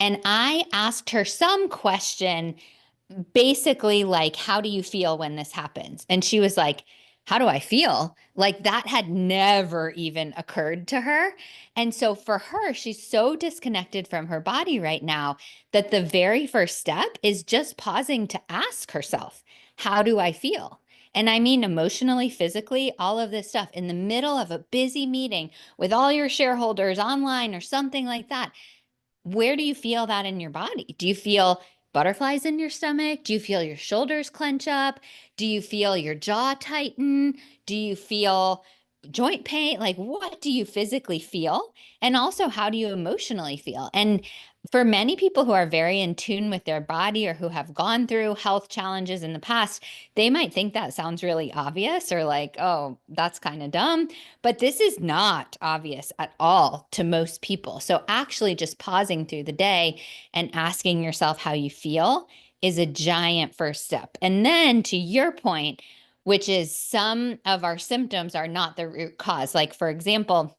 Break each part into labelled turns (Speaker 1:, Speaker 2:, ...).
Speaker 1: And I asked her some question, basically like, how do you feel when this happens? And she was like, how do I feel? Like that had never even occurred to her. And so for her, she's so disconnected from her body right now that the very first step is just pausing to ask herself, how do I feel? And I mean, emotionally, physically, all of this stuff in the middle of a busy meeting with all your shareholders online or something like that. Where do you feel that in your body? Do you feel butterflies in your stomach? Do you feel your shoulders clench up? Do you feel your jaw tighten? Do you feel joint pain? Like, what do you physically feel? And also, how do you emotionally feel? And for many people who are very in tune with their body or who have gone through health challenges in the past, they might think that sounds really obvious or like, oh, that's kind of dumb. But this is not obvious at all to most people. So actually just pausing through the day and asking yourself how you feel is a giant first step. And then to your point, which is some of our symptoms are not the root cause. Like, for example,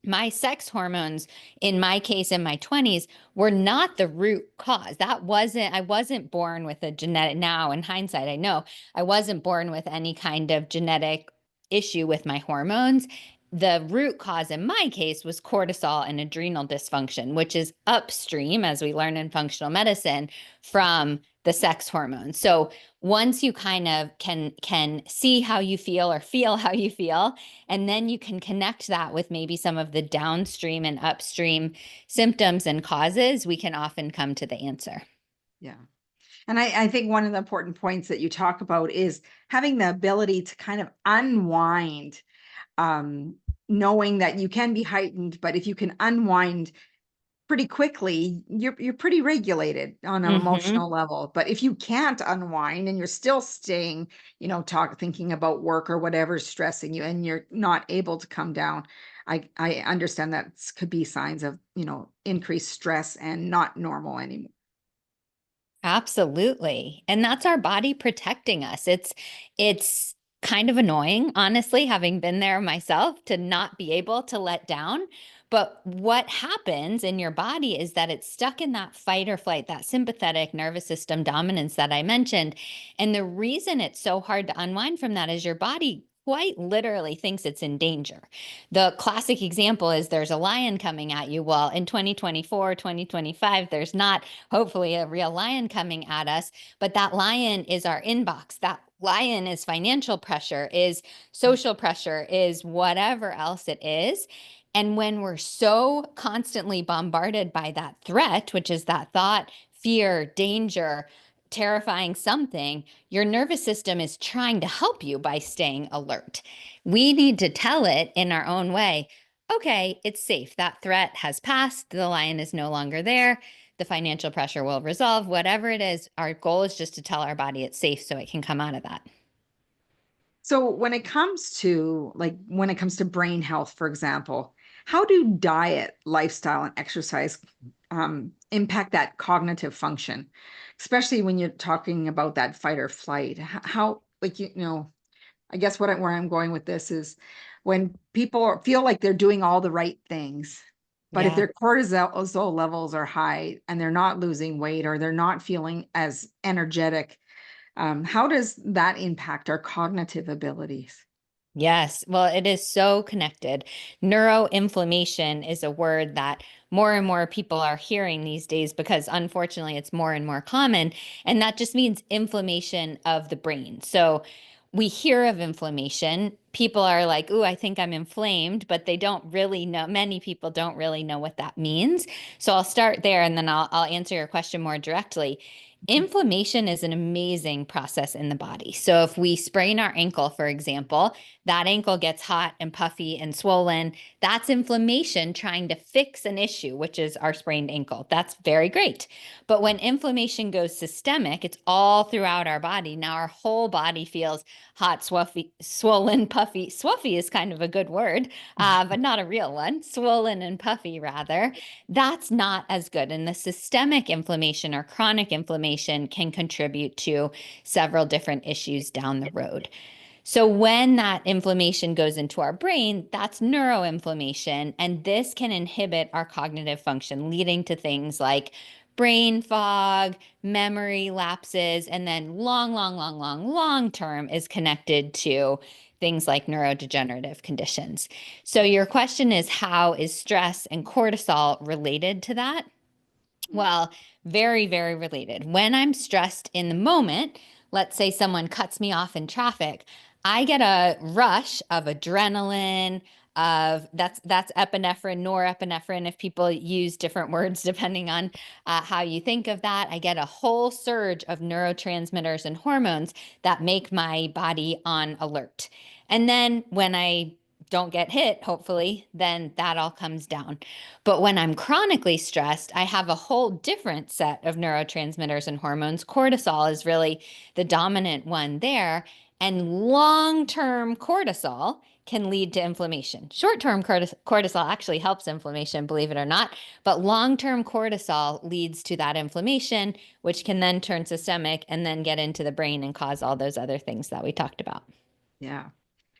Speaker 1: my sex hormones, in my case, in my 20s, were not the root cause. I wasn't born with a genetic, now in hindsight, I know I wasn't born with any kind of genetic issue with my hormones. The root cause in my case was cortisol and adrenal dysfunction, which is upstream, as we learn in functional medicine, from the sex hormones. So once you kind of can see how you feel how you feel, and then you can connect that with maybe some of the downstream and upstream symptoms and causes, we can often come to the answer.
Speaker 2: Yeah. And I think one of the important points that you talk about is having the ability to kind of unwind, um, knowing that you can be heightened, but if you can unwind pretty quickly, you're pretty regulated on an
Speaker 1: Mm-hmm.
Speaker 2: emotional level. But if you can't unwind and you're still staying, thinking about work or whatever's stressing you, and you're not able to come down, I understand that could be signs of, increased stress and not normal anymore.
Speaker 1: Absolutely. And that's our body protecting us. It's kind of annoying, honestly, having been there myself to not be able to let down. But what happens in your body is that it's stuck in that fight or flight, that sympathetic nervous system dominance that I mentioned. And the reason it's so hard to unwind from that is your body quite literally thinks it's in danger. The classic example is there's a lion coming at you. Well, in 2024, 2025, there's not hopefully a real lion coming at us, but that lion is our inbox. That lion is financial pressure, is social pressure, is whatever else it is. And when we're so constantly bombarded by that threat, which is that thought, fear, danger, terrifying something, your nervous system is trying to help you by staying alert. We need to tell it in our own way, okay, it's safe. That threat has passed. The lion is no longer there. The financial pressure will resolve. Whatever it is, our goal is just to tell our body it's safe so it can come out of that.
Speaker 2: So when it comes to brain health, for example, how do diet, lifestyle, and exercise impact that cognitive function, especially when you're talking about that fight or flight? How, like, I guess where I'm going with this is when people feel like they're doing all the right things, but if
Speaker 1: Yeah.
Speaker 2: their cortisol levels are high and they're not losing weight or they're not feeling as energetic, how does that impact our cognitive abilities?
Speaker 1: Yes. Well, it is so connected. Neuroinflammation is a word that more and more people are hearing these days because unfortunately it's more and more common. And that just means inflammation of the brain. So we hear of inflammation. People are like, ooh, I think I'm inflamed, but they don't really know. Many people don't really know what that means. So I'll start there and then I'll answer your question more directly. Inflammation is an amazing process in the body. So if we sprain our ankle, for example, that ankle gets hot and puffy and swollen. That's inflammation trying to fix an issue, which is our sprained ankle. That's very great. But when inflammation goes systemic, it's all throughout our body. Now our whole body feels hot, swuffy, swollen, puffy. Swuffy is kind of a good word, but not a real one. Swollen and puffy, rather. That's not as good. And the systemic inflammation or chronic inflammation can contribute to several different issues down the road. So when that inflammation goes into our brain, that's neuroinflammation, and this can inhibit our cognitive function, leading to things like brain fog, memory lapses, and then long term is connected to things like neurodegenerative conditions. So your question is, how is stress and cortisol related to that? Well, very related. When I'm stressed in the moment, let's say someone cuts me off in traffic, I get a rush of adrenaline, of that's epinephrine, norepinephrine, if people use different words depending on how you think of that. I get a whole surge of neurotransmitters and hormones that make my body on alert. And then when I don't get hit, hopefully, then that all comes down. But when I'm chronically stressed, I have a whole different set of neurotransmitters and hormones. Cortisol is really the dominant one there. And long-term cortisol can lead to inflammation. Short-term cortisol actually helps inflammation, believe it or not, but long-term cortisol leads to that inflammation, which can then turn systemic and then get into the brain and cause all those other things that we talked about.
Speaker 2: Yeah.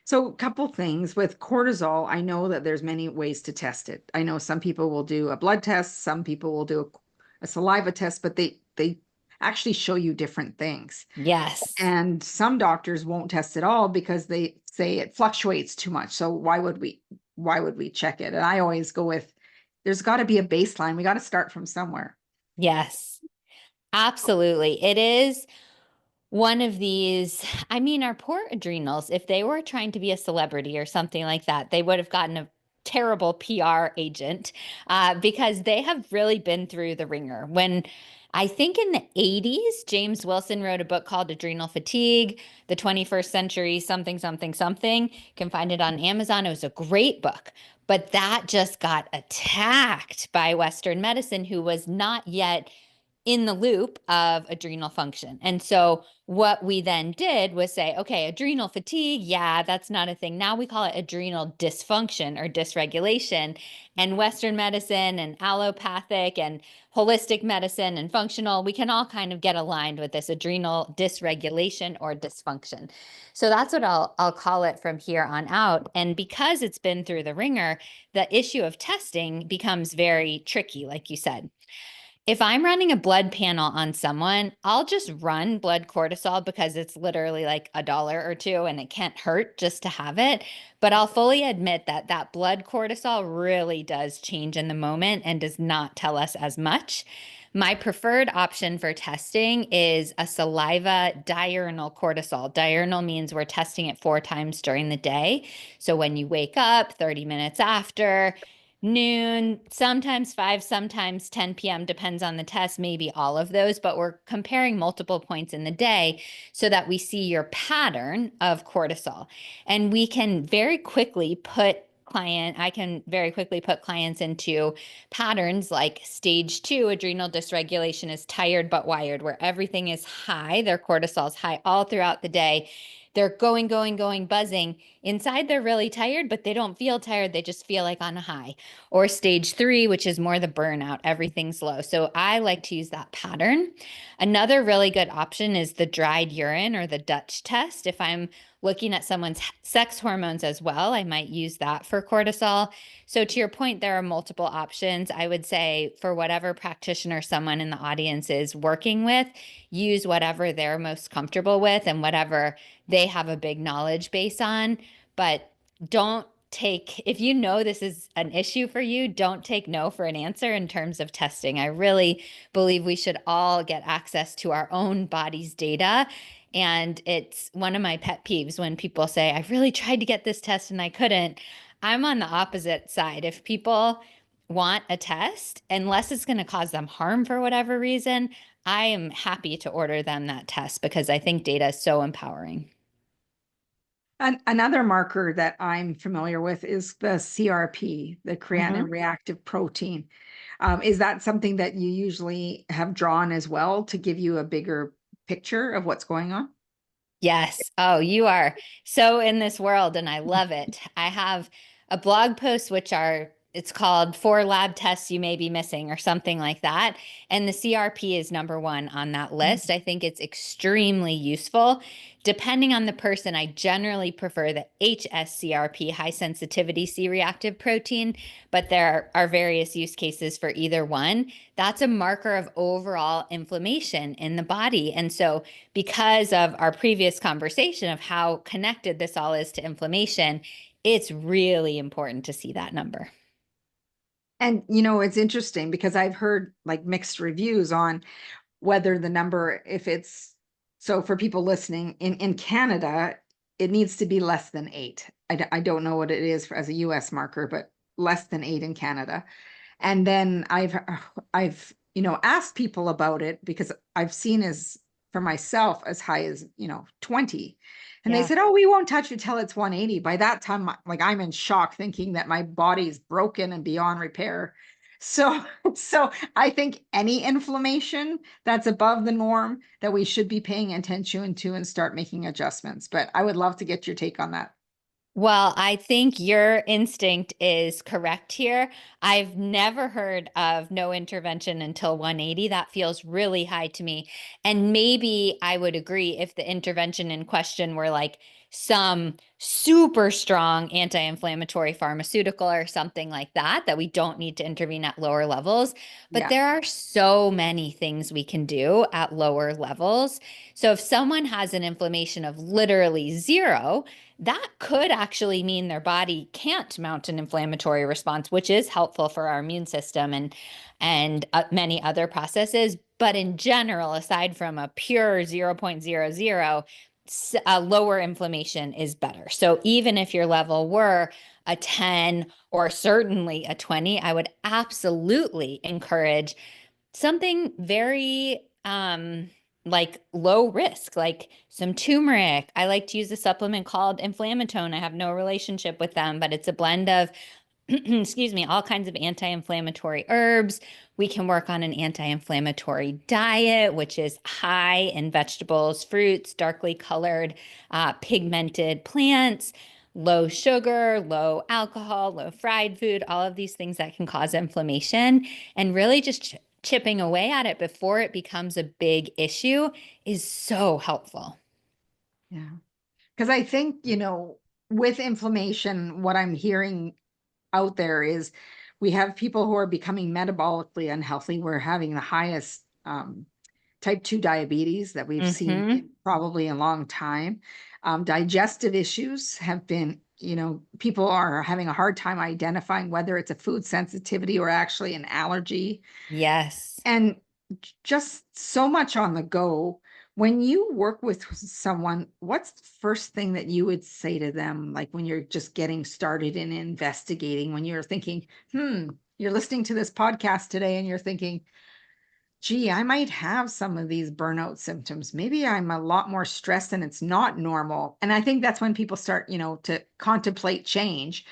Speaker 2: So a couple things with cortisol, I know that there's many ways to test it. I know some people will do a blood test, some people will do a saliva test, but they actually show you different things.
Speaker 1: Yes.
Speaker 2: And some doctors won't test it all because they say it fluctuates too much. So why would we check it? And I always go with there's got to be a baseline. We got to start from somewhere.
Speaker 1: Yes. Absolutely. It is one of these, I mean, our poor adrenals, if they were trying to be a celebrity or something like that, they would have gotten a terrible PR agent because they have really been through the ringer. When I think in the 80s, James Wilson wrote a book called Adrenal Fatigue, the 21st Century, something. You can find it on Amazon. It was a great book. But that just got attacked by Western medicine, who was not yet in the loop of adrenal function. And so what we then did was say, okay, adrenal fatigue, yeah, that's not a thing. Now we call it adrenal dysfunction or dysregulation. And Western medicine and allopathic and holistic medicine and functional, we can all kind of get aligned with this adrenal dysregulation or dysfunction. So that's what I'll call it from here on out. And because it's been through the ringer, the issue of testing becomes very tricky, like you said. If I'm running a blood panel on someone, I'll just run blood cortisol because it's literally like $1 or $2 and it can't hurt just to have it. But I'll fully admit that that blood cortisol really does change in the moment and does not tell us as much. My preferred option for testing is a saliva diurnal cortisol. Diurnal means we're testing it 4 times during the day. So when you wake up, 30 minutes after, noon, sometimes 5, sometimes 10 p.m., depends on the test, maybe all of those, but we're comparing multiple points in the day so that we see your pattern of cortisol. And we can very quickly I can very quickly put clients into patterns like stage 2 adrenal dysregulation is tired but wired, where everything is high, their cortisol is high all throughout the day. They're going, buzzing. Inside, they're really tired, but they don't feel tired. They just feel like on a high. Or stage 3, which is more the burnout, everything's low. So I like to use that pattern. Another really good option is the dried urine or the Dutch test. If I'm looking at someone's sex hormones as well, I might use that for cortisol. So to your point, there are multiple options. I would say for whatever practitioner someone in the audience is working with, use whatever they're most comfortable with and whatever they have a big knowledge base on. But don't take, if you know this is an issue for you, don't take no for an answer in terms of testing. I really believe we should all get access to our own body's data. And it's one of my pet peeves when people say, I really tried to get this test and I couldn't. I'm on the opposite side. If people want a test, unless it's going to cause them harm for whatever reason, I am happy to order them that test because I think data is so empowering.
Speaker 2: Another marker that I'm familiar with is the CRP, the creatine reactive protein. Is that something that you usually have drawn as well to give you a bigger picture of what's going on?
Speaker 1: Yes. Oh, you are so in this world and I love it. I have a blog post, which are it's called 4 lab tests you may be missing or something like that. And the CRP is number one on that list. I think it's extremely useful. Depending on the person, I generally prefer the HSCRP, high sensitivity C reactive protein, but there are various use cases for either one. That's a marker of overall inflammation in the body. And so, because of our previous conversation of how connected this all is to inflammation, it's really important to see that number.
Speaker 2: And it's interesting because I've heard like mixed reviews on whether the number, if it's, so for people listening in Canada, it needs to be less than 8. I don't know what it is as a US marker, but less than 8 in Canada. And then I've asked people about it because I've seen as for myself as high as 20. And they
Speaker 1: Yeah.
Speaker 2: said, oh, we won't touch it till it's 180. By that time, like, I'm in shock thinking that my body's broken and beyond repair. So so I think any inflammation that's above the norm that we should be paying attention to and start making adjustments. But I would love to get your take on that.
Speaker 1: Well, I think your instinct is correct here. I've never heard of no intervention until 180. That feels really high to me. And maybe I would agree if the intervention in question were like some super strong anti-inflammatory pharmaceutical or something like that, that we don't need to intervene at lower levels. But
Speaker 2: Yeah.
Speaker 1: there are so many things we can do at lower levels. So if someone has an inflammation of literally zero, that could actually mean their body can't mount an inflammatory response, which is helpful for our immune system and many other processes. But in general, aside from a pure 0.00, a lower inflammation is better. So even if your level were a 10 or certainly a 20, I would absolutely encourage something very like low risk, like some turmeric. I like to use a supplement called Inflammatone. I have no relationship with them, but it's a blend of excuse me, all kinds of anti-inflammatory herbs. We can work on an anti-inflammatory diet, which is high in vegetables, fruits, darkly colored, pigmented plants, low sugar, low alcohol, low fried food, all of these things that can cause inflammation. And really just chipping away at it before it becomes a big issue is so helpful.
Speaker 2: Yeah. Because I think, with inflammation, what I'm hearing out there is we have people who are becoming metabolically unhealthy. We're having the highest type 2 diabetes that we've seen
Speaker 1: Mm-hmm.
Speaker 2: in probably a long time. Digestive issues have been, people are having a hard time identifying whether it's a food sensitivity or actually an allergy.
Speaker 1: Yes.
Speaker 2: And just so much on the go. When you work with someone, what's the first thing that you would say to them, like when you're just getting started in investigating, when you're thinking, you're listening to this podcast today and you're thinking, gee, I might have some of these burnout symptoms. Maybe I'm a lot more stressed and it's not normal. And I think that's when people start, to contemplate change.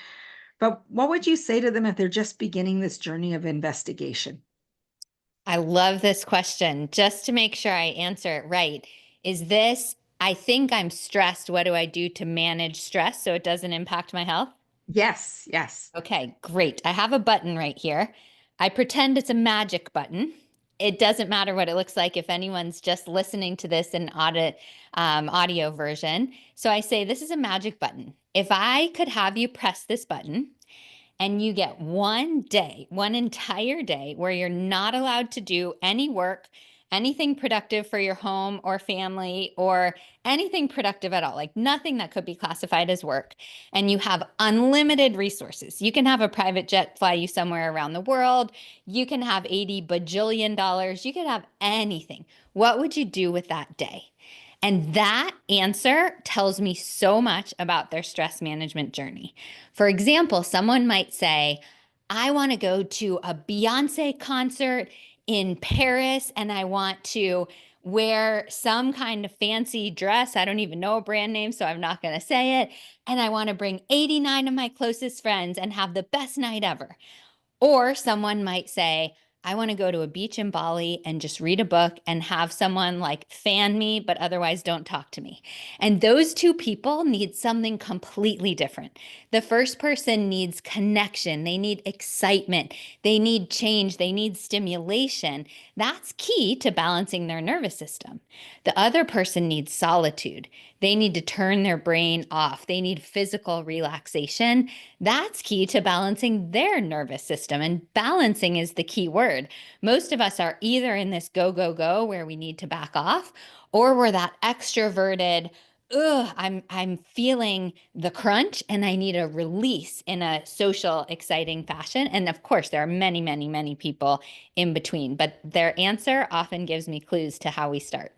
Speaker 2: But what would you say to them if they're just beginning this journey of investigation?
Speaker 1: I love this question. Just to make sure I answer it right, is this, I think I'm stressed. What do I do to manage stress so it doesn't impact my health?
Speaker 2: Yes, yes.
Speaker 1: Okay, great. I have a button right here. I pretend it's a magic button. It doesn't matter what it looks like if anyone's just listening to this in audio version. So I say, this is a magic button. If I could have you press this button, and you get one day, one entire day where you're not allowed to do any work, anything productive for your home or family, or anything productive at all, like nothing that could be classified as work. And you have unlimited resources. You can have a private jet fly you somewhere around the world. You can have 80 bajillion dollars. You could have anything. What would you do with that day? And that answer tells me so much about their stress management journey. For example, someone might say, I want to go to a Beyonce concert in Paris and I want to wear some kind of fancy dress. I don't even know a brand name, so I'm not going to say it. And I want to bring 89 of my closest friends and have the best night ever. Or someone might say, I want to go to a beach in Bali and just read a book and have someone like fan me, but otherwise don't talk to me. And those two people need something completely different. The first person needs connection. They need excitement. They need change. They need stimulation. That's key to balancing their nervous system. The other person needs solitude. They need to turn their brain off. They need physical relaxation. That's key to balancing their nervous system. And balancing is the key word. Most of us are either in this go, go, go where we need to back off, or we're that extroverted, ugh, I'm feeling the crunch and I need a release in a social, exciting fashion. And of course, there are many, many, many people in between, but their answer often gives me clues to how we start.